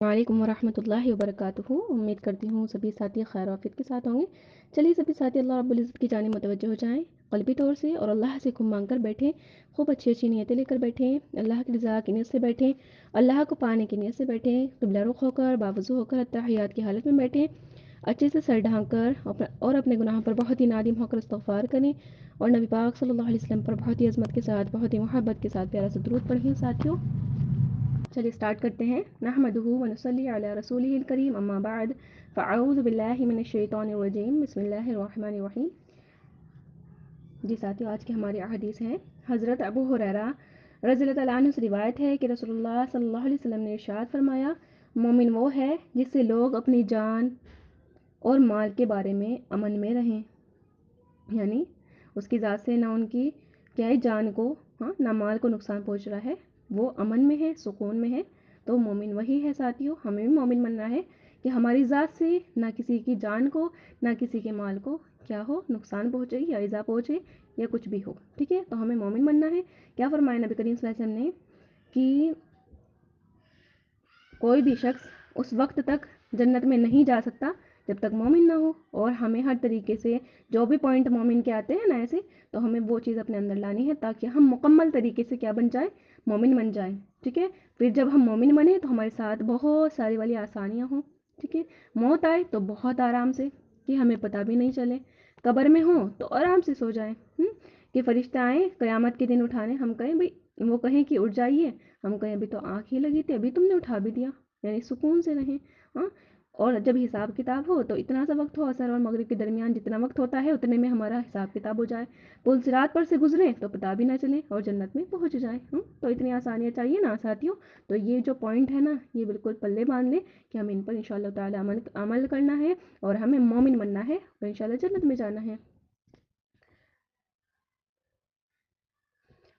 وعلیکم ورحمۃ اللہ وبرکاتہ۔ امید کرتی ہوں سبھی ساتھی خیر و عافیت کے ساتھ ہوں گے۔ چلیے سبھی ساتھی اللہ رب العزت کی جانب متوجہ ہو جائیں، قلبی طور سے، اور اللہ سے خوب مانگ کر بیٹھیں، خوب اچھی اچھی نیتیں لے کر بیٹھیں، اللہ کی رضا کی نیت سے بیٹھیں، اللہ کو پانے کی نیت سے بیٹھیں، قبلہ رخ ہو کر باوضو ہو کر اتحیات کی حالت میں بیٹھیں، اچھے سے سر ڈھانک کر اور اپنے گناہوں پر بہت ہی نادم ہو کر استغفار کریں، اور نبی پاک صلی اللہ علیہ وسلم پر بہت ہی عظمت کے ساتھ، بہت ہی محبت کے ساتھ پیارا سا درود پڑھیں ساتھیوں۔ چلیے اسٹارٹ کرتے ہیں۔ نحمدہ ونصلی علی رسولہ الکریم، اما بعد فاعوذ باللہ من الشیطان الرجیم، بسم اللہ الرحمن الرحیم۔ جی ساتھیو، آج کی ہماری احادیث ہیں۔ حضرت ابو ہریرہ رضی اللہ تعالیٰ عنہ سے روایت ہے کہ رسول اللہ صلی اللہ علیہ وسلم نے ارشاد فرمایا، مومن وہ ہے جس سے لوگ اپنی جان اور مال کے بارے میں امن میں رہیں، یعنی اس کی ذات سے نہ ان کی کیا ہے جان کو نہ مال کو نقصان پہنچ رہا ہے، وہ امن میں ہے، سکون میں ہے، تو مومن وہی ہے ساتھیوں۔ ہمیں بھی مومن بننا ہے کہ ہماری ذات سے نہ کسی کی جان کو نہ کسی کے مال کو کیا ہو نقصان پہنچے یا ایذا پہنچے یا کچھ بھی ہو، ٹھیک ہے، تو ہمیں مومن بننا ہے۔ کیا فرمایا نبی کریم صلی اللہ علیہ وسلم نے کہ کوئی بھی شخص اس وقت تک جنت میں نہیں جا سکتا جب تک مومن نہ ہو، اور ہمیں ہر طریقے سے جو بھی پوائنٹ مومن کے آتے ہیں نا ایسے، تو ہمیں وہ چیز اپنے اندر لانی ہے تاکہ ہم مکمل طریقے سے کیا بن جائیں، مومن بن جائیں، ٹھیک ہے۔ پھر جب ہم مومن بنے تو ہمارے ساتھ بہت ساری والی آسانیاں ہوں، ٹھیک ہے۔ موت آئے تو بہت آرام سے، کہ ہمیں پتہ بھی نہیں چلے، قبر میں ہوں تو آرام سے سو جائیں، کہ فرشتہ آئیں قیامت کے دن اٹھانے، ہم کہیں بھئی وہ کہیں کہ اٹھ جائیے، ہم کہیں ابھی تو آنکھ ہی لگی تھی ابھی تم نے اٹھا بھی دیا، یعنی سکون سے رہیں۔ اور جب حساب کتاب ہو تو اتنا سا وقت ہو، عصر اور مغرب کے درمیان جتنا وقت ہوتا ہے اتنے میں ہمارا حساب کتاب ہو جائے، پل صراط پر سے گزریں تو پتہ بھی نہ چلے اور جنت میں پہنچ جائیں۔ تو اتنی آسانیاں چاہیے نا ساتھیوں، تو یہ جو پوائنٹ ہے نا یہ بالکل پلے باندھ لیں کہ ہم ان پر انشاءاللہ تعالی عمل کرنا ہے اور ہمیں مومن بننا ہے اور انشاءاللہ جنت میں جانا ہے۔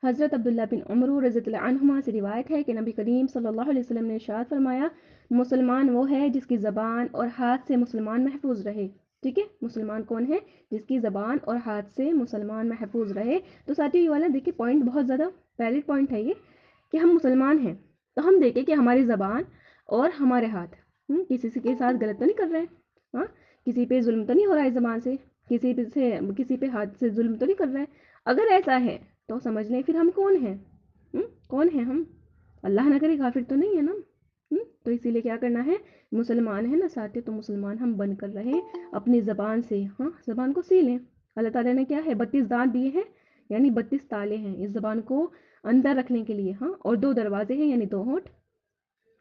حضرت عبداللہ بن عمر رضی اللہ عنہما سے روایت ہے کہ نبی کریم صلی اللہ علیہ وسلم نے ارشاد فرمایا، مسلمان وہ ہے جس کی زبان اور ہاتھ سے مسلمان محفوظ رہے، ٹھیک ہے۔ مسلمان کون ہے؟ جس کی زبان اور ہاتھ سے مسلمان محفوظ رہے۔ تو ساتھیوں یہ والا دیکھیں پوائنٹ بہت زیادہ ویلڈ پوائنٹ ہے یہ، کہ ہم مسلمان ہیں تو ہم دیکھیں کہ ہماری زبان اور ہمارے ہاتھ کسی کے ساتھ غلط تو نہیں کر رہے، کسی پہ ظلم تو نہیں ہو رہا ہے زبان سے، کسی پہ ہاتھ سے ظلم تو نہیں کر رہا ہے۔ اگر ایسا ہے تو سمجھ لیں پھر ہم کون ہیں، کون ہیں ہم؟ اللہ نہ کرے کافر تو نہیں ہے نا۔ تو اسی لیے کیا کرنا ہے، مسلمان ہے نا ساتھی، تو مسلمان ہم بن کر رہے اپنی زبان سے، زبان کو سی لیں۔ اللہ تعالیٰ نے کیا ہے 32 دانت دیے ہیں، یعنی 32 تالے ہیں اس زبان کو اندر رکھنے کے لیے، اور 2 دروازے ہیں یعنی 2 ہونٹ۔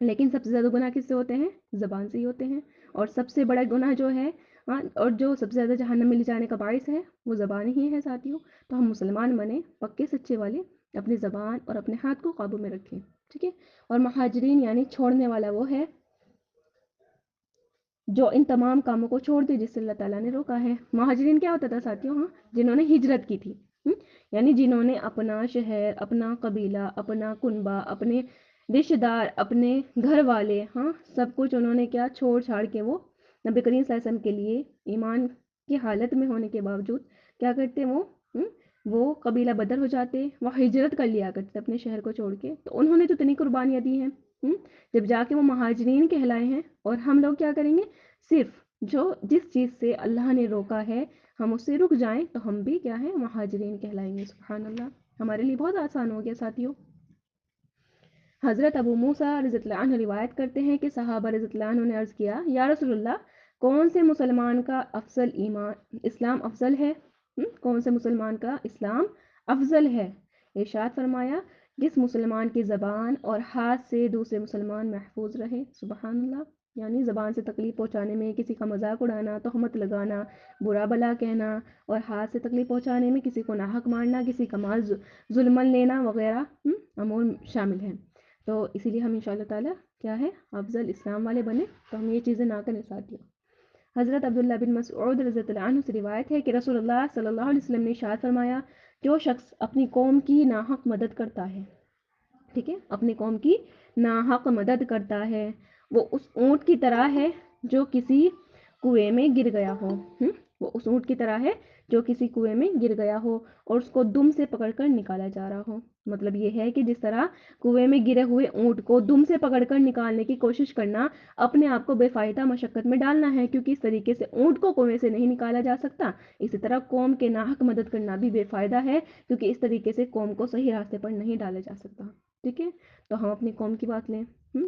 لیکن سب سے زیادہ گناہ کس سے ہوتے ہیں؟ زبان سے ہی ہوتے ہیں، اور سب سے بڑا گناہ جو ہے اور جو سب سے زیادہ جہنم میں لے جانے کا باعث ہے وہ زبان ہی ہے ساتھیوں۔ تو ہم مسلمان بنے پکے سچے والے، اپنی زبان اور اپنے ہاتھ کو قابو میں رکھیں، ٹھیک ہے۔ اور مہاجرین یعنی چھوڑنے والا وہ ہے جو ان تمام کاموں کو چھوڑ دے جس سے اللہ تعالیٰ نے روکا ہے۔ مہاجرین کیا ہوتا تھا ساتھیوں؟ جنہوں نے ہجرت کی تھی، یعنی جنہوں نے اپنا شہر، اپنا قبیلہ، اپنا کنبہ، اپنے رشتہ دار، اپنے گھر والے، سب کچھ انہوں نے کیا چھوڑ چھاڑ کے وہ نبی کریم صلی اللہ علیہ وسلم کے لیے ایمان کی حالت میں ہونے کے باوجود کیا کرتے وہ قبیلہ بدر ہو جاتے، وہ ہجرت کر لیا کرتے اپنے شہر کو چھوڑ کے۔ تو انہوں نے تو اتنی قربانیاں دی ہیں، جب جا کے وہ مہاجرین کہلائے ہیں، اور ہم لوگ کیا کریں گے، صرف جس چیز سے اللہ نے روکا ہے ہم اس سے رک جائیں تو ہم بھی کیا ہے مہاجرین کہلائیں گے۔ سبحان اللہ، ہمارے لیے بہت آسان ہو گیا ساتھیوں۔ حضرت ابو موسیٰ رضی اللہ عنہ روایت کرتے ہیں کہ صحابہ رضی اللہ عنہ نے عرض کیا، یا رسول اللہ، کون سے مسلمان کا اسلام افضل ہے؟ کون سے مسلمان کا اسلام افضل ہے؟ ارشاد فرمایا، جس مسلمان کی زبان اور ہاتھ سے دوسرے مسلمان محفوظ رہے۔ سبحان اللہ، یعنی زبان سے تکلیف پہنچانے میں کسی کا مذاق اڑانا، تہمت لگانا، برا بلا کہنا، اور ہاتھ سے تکلیف پہنچانے میں کسی کو ناحق مارنا، کسی کا مال ظلمن لینا وغیرہ امور شامل ہیں۔ تو اسی لیے ہم انشاءاللہ تعالیٰ کیا ہے افضل اسلام والے بنے، تو ہم یہ چیزیں نہ کریں ساتھیوں۔ حضرت عبداللہ بن مسعود رضی اللہ عنہ سے روایت ہے کہ رسول اللہ صلی اللہ علیہ وسلم نے ارشاد فرمایا، جو شخص اپنی قوم کی ناحق مدد کرتا ہے، ٹھیک ہے، اپنی قوم کی ناحق مدد کرتا ہے، وہ اس اونٹ کی طرح ہے جو کسی کنویں میں گر گیا ہو، وہ اس اونٹ کی طرح ہے جو کسی کنویں میں گر گیا ہو اور اس کو دم سے پکڑ کر نکالا جا رہا ہو۔ مطلب یہ ہے کہ جس طرح کنویں میں گرے ہوئے اونٹ کو دم سے پکڑ کر نکالنے کی کوشش کرنا اپنے آپ کو بے فائدہ مشقت میں ڈالنا ہے، کیونکہ اس طریقے سے اونٹ کو کنویں سے نہیں نکالا جا سکتا۔ اسی طرح قوم کے ناحق مدد کرنا بھی بے فائدہ ہے، کیونکہ اس طریقے سے قوم کو صحیح راستے پر نہیں ڈالا جا سکتا۔ ٹھیک ہے، تو ہم اپنی قوم کی بات لیں،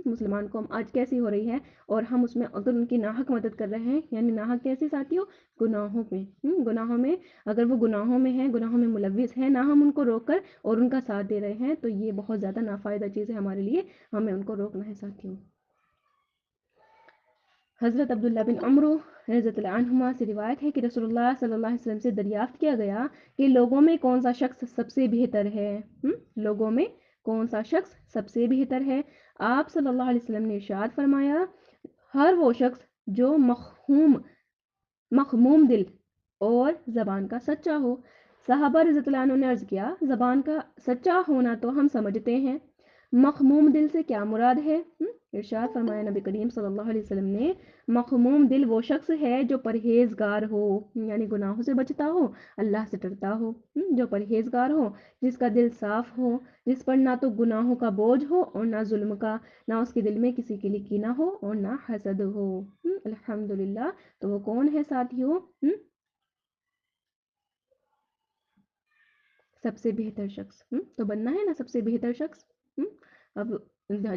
مسلمان قوم آج کیسی ہو رہی ہے، اور ہم اس میں اگر ان کی ناحق مدد کر رہے ہیں، یعنی ناحق کیسے ساتھیوں، گناہوں میں، گناہوں میں اگر وہ گناہوں میں ہیں، گناہوں میں ملوث ہیں، نہ ہم ان کو روک کر اور ان کا ساتھ دے رہے ہیں، تو یہ بہت زیادہ نافائدہ چیز ہے ہمارے لیے، ہمیں ان کو روکنا ہے ساتھیوں۔ حضرت عبداللہ بن عمرو رضی اللہ عنہما سے روایت ہے کہ رسول اللہ صلی اللہ علیہ وسلم سے دریافت کیا گیا کہ لوگوں میں کون سا شخص سب سے بہتر ہے، لوگوں میں کون سا شخص سب سے بہتر ہے؟ آپ صلی اللہ علیہ وسلم نے ارشاد فرمایا، ہر وہ شخص جو مخموم دل اور زبان کا سچا ہو۔ صحابہ رضی اللہ عنہ نے عرض کیا، زبان کا سچا ہونا تو ہم سمجھتے ہیں، مخموم دل سے کیا مراد ہے؟ ارشاد فرمایا نبی کریم صلی اللہ علیہ وسلم نے، مخموم دل وہ شخص ہے جو پرہیزگار ہو، یعنی گناہوں سے بچتا ہو، اللہ سے ڈرتا ہو، جو پرہیزگار ہو، جس کا دل صاف ہو، جس پر نہ تو گناہوں کا بوجھ ہو اور نہ ظلم کا، نہ اس کے دل میں کسی کے لیے کینہ ہو اور نہ حسد ہو۔ الحمدللہ، تو وہ کون ہے ساتھیوں؟ سب سے بہتر شخص، تو بننا ہے نا سب سے بہتر شخص۔ اب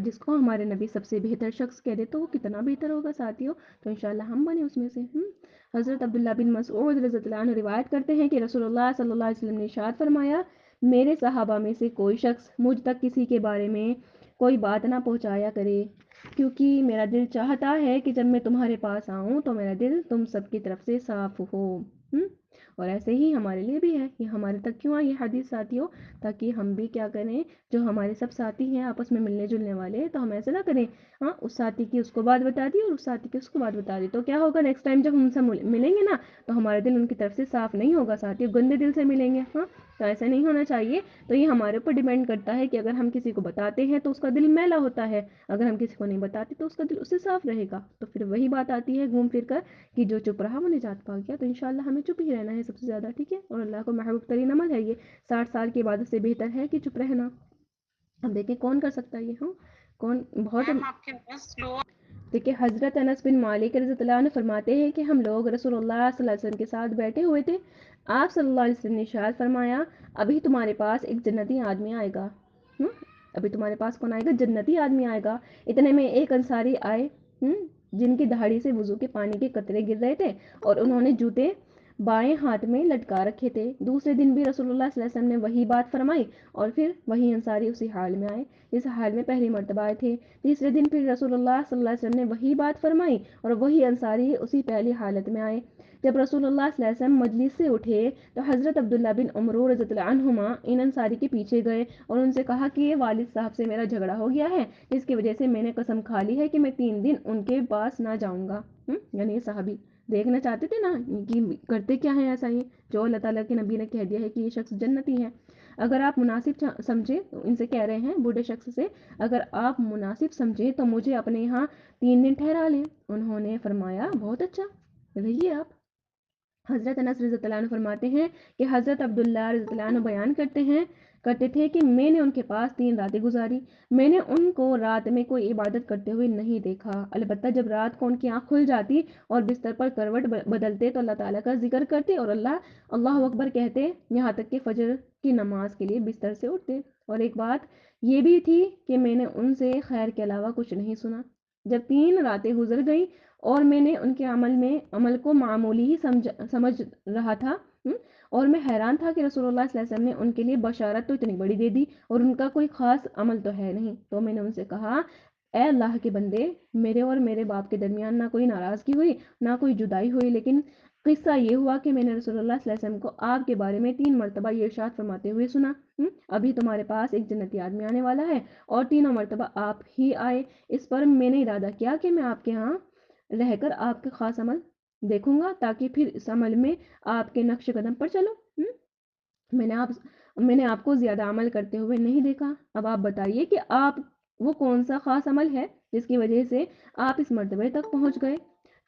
جس کو ہمارے نبی سب سے بہتر شخص کہہ دے تو وہ کتنا بہتر ہوگا ساتھیوں، تو انشاءاللہ ہم بنے اس میں سے۔ حضرت عبداللہ بن مسعود رضی اللہ عنہ روایت کرتے ہیں کہ رسول اللہ صلی اللہ علیہ وسلم نے ارشاد فرمایا، میرے صحابہ میں سے کوئی شخص مجھ تک کسی کے بارے میں کوئی بات نہ پہنچایا کرے، کیونکہ میرا دل چاہتا ہے کہ جب میں تمہارے پاس آؤں تو میرا دل تم سب کی طرف سے صاف ہو۔ اور ایسے ہی ہمارے لیے بھی ہے، یہ ہمارے تک کیوں آئی یہ حدیث ساتھیوں، تاکہ ہم بھی کیا کریں، جو ہمارے سب ساتھی ہیں آپس میں ملنے جلنے والے، تو ہم ایسے نہ کریں، اس ساتھی کی اس کو بات بتا دی اور اس ساتھی کی اس کو بات بتا دی، تو کیا ہوگا نیکسٹ ٹائم جب ہم ان سے ملیں گے نا، تو ہمارے دل ان کی طرف سے صاف نہیں ہوگا ساتھیوں، گندے دل سے ملیں گے۔ تو ایسا نہیں ہونا چاہیے، تو یہ ہمارے اوپر ڈیپینڈ کرتا ہے کہ اگر ہم کسی کو بتاتے ہیں تو اس کا دل میلا ہوتا ہے، اگر ہم کسی کو نہیں بتاتے تو اس کا دل اس سے صاف رہے گا، تو پھر وہی بات آتی ہے گھوم پھر کر کہ جو چپ رہا وہ نجات پا گیا، تو انشاءاللہ ہمیں چپ ہی رہنا ہے سب سے زیادہ، ٹھیک ہے، اور اللہ کو محبوب ترین عمل ہے یہ، 60 سال کی عبادت سے بہتر ہے کہ چپ رہنا۔ اب دیکھیں کون کر سکتا ہے یہ، کون بہت دیکھیں حضرت انس بن مالک رضی اللہ عنہ فرماتے ہیں کہ ہم لوگ رسول اللہ صلی اللہ علیہ وسلم کے ساتھ بیٹھے ہوئے تھے، آپ صلی اللہ علیہ وسلم نے ارشاد فرمایا، ابھی تمہارے پاس ایک جنتی آدمی آئے گا، ابھی تمہارے پاس کون آئے گا؟ جنتی آدمی آئے گا۔ اتنے میں ایک انصاری آئے، جن کی دہاڑی سے وضو کے پانی کے قطرے گر رہے تھے اور انہوں نے جوتے بائیں ہاتھ میں لٹکا رکھے تھے۔ دوسرے دن بھی رسول اللہ صلی اللہ علیہ وسلم نے وہی بات فرمائی اور پھر وہی انصاری اسی حال میں آئے جس حال میں پہلی مرتبہ آئے تھے۔ تیسرے دن پھر رسول اللہ صلی اللہ علیہ وسلم نے وہی بات فرمائی اور وہی انصاری اسی پہلی حالت میں آئے۔ جب رسول اللہ صلی اللہ علیہ وسلم مجلس سے اٹھے تو حضرت عبداللہ بن عمرو رضی اللہ عنہما ان انصاری کے پیچھے گئے اور ان سے کہا کہ یہ والد صاحب سے میرا جھگڑا ہو گیا ہے، جس کی وجہ سے میں نے قسم کھا لی ہے کہ میں 3 دن ان کے پاس نہ جاؤں گا۔ یعنی یہ صحابی دیکھنا چاہتے تھے نا کہ کرتے کیا ہے ایسا، یہ جو اللہ تعالیٰ کے نبی نے کہہ دیا ہے کہ یہ شخص جنتی ہے، اگر آپ مناسب سمجھے، ان سے کہہ رہے ہیں بوڑھے شخص سے، اگر آپ مناسب سمجھے تو مجھے اپنے یہاں 3 دن ٹھہرا لیں۔ انہوں نے فرمایا بہت اچھا، رہیے آپ۔ حضرت انس رضی اللہ عنہ فرماتے ہیں کہ حضرت عبداللہ رضی اللہ عنہ بیان کرتے تھے کہ میں نے ان کے پاس 3 راتیں گزاری، میں نے ان کو رات میں کوئی عبادت کرتے ہوئے نہیں دیکھا، البتہ جب رات کو ان کی آنکھ کھل جاتی اور بستر پر کروٹ بدلتے تو اللہ تعالیٰ کا ذکر کرتے اور اللہ اکبر کہتے، یہاں تک کہ فجر کی نماز کے لیے بستر سے اٹھتے۔ اور ایک بات یہ بھی تھی کہ میں نے ان سے خیر کے علاوہ کچھ نہیں سنا۔ جب 3 راتیں گزر گئیں اور میں نے ان کے عمل کو معمولی ہی سمجھ رہا تھا، اور میں حیران تھا کہ رسول اللہ صلی اللہ علیہ وسلم نے ان کے لیے بشارت تو اتنی بڑی دے دی اور ان کا کوئی خاص عمل تو ہے نہیں، تو میں نے ان سے کہا، اے اللہ کے بندے، میرے اور میرے باپ کے درمیان نہ کوئی ناراضگی ہوئی نہ کوئی جدائی ہوئی، لیکن قصہ یہ ہوا کہ میں نے رسول اللہ صلی اللہ علیہ وسلم کو آپ کے بارے میں 3 مرتبہ یہ ارشاد فرماتے ہوئے سنا، ابھی تمہارے پاس ایک جنتی آدمی آنے والا ہے، اور 3 مرتبہ آپ ہی آئے۔ اس پر میں نے ارادہ کیا کہ میں آپ کے ہاں رہ کر آپ کے خاص عمل دیکھوں گا تاکہ پھر اس عمل میں آپ کے نقش قدم پر چلو۔ میں نے آپ کو زیادہ عمل کرتے ہوئے نہیں دیکھا، اب آپ بتائیے کہ آپ وہ کون سا خاص عمل ہے جس کی وجہ سے آپ اس مرتبے تک پہنچ گئے۔